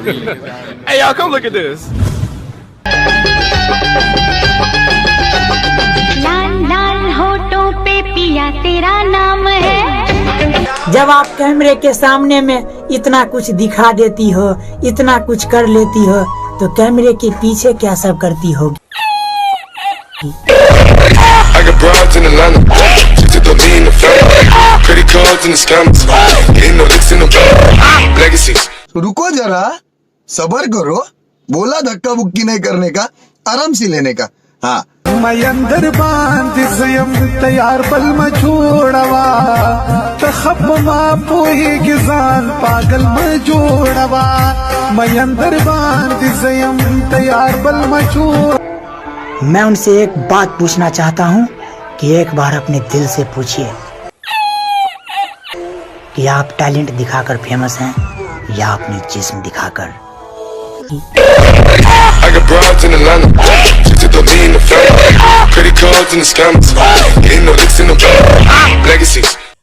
Hey, y'all, come look at this. लाल लाल होठों पे पिया तेरा नाम है। जब आप कैमरे के सामने में इतना कुछ दिखा देती हो, इतना कुछ कर लेती हो, तो कैमरे के पीछे क्या सब करती होगी? I got broads in Atlanta, just to be in the family. Credit cards and the scammers, getting no licks in the legacies. रुको जरा, सबर करो। बोला धक्का बुक्की नहीं करने का, आराम से लेने का। हाँ, मैं अंदर बांध स्वयं तैयार पल में छोड़वा, तखब माँ पोही किसान पागल में जोड़वा। मैं अंदर बांध स्वयं तैयार पल में छोड़। मैं उनसे एक बात पूछना चाहता हूँ कि एक बार अपने दिल से पूछिए कि आप टैलेंट दिखाकर फेमस हैं या अपने जिस्म दिखाकर। I got broads in Atlanta, just to be in the family. Credit cards and the scammers, getting no licks in the legacies.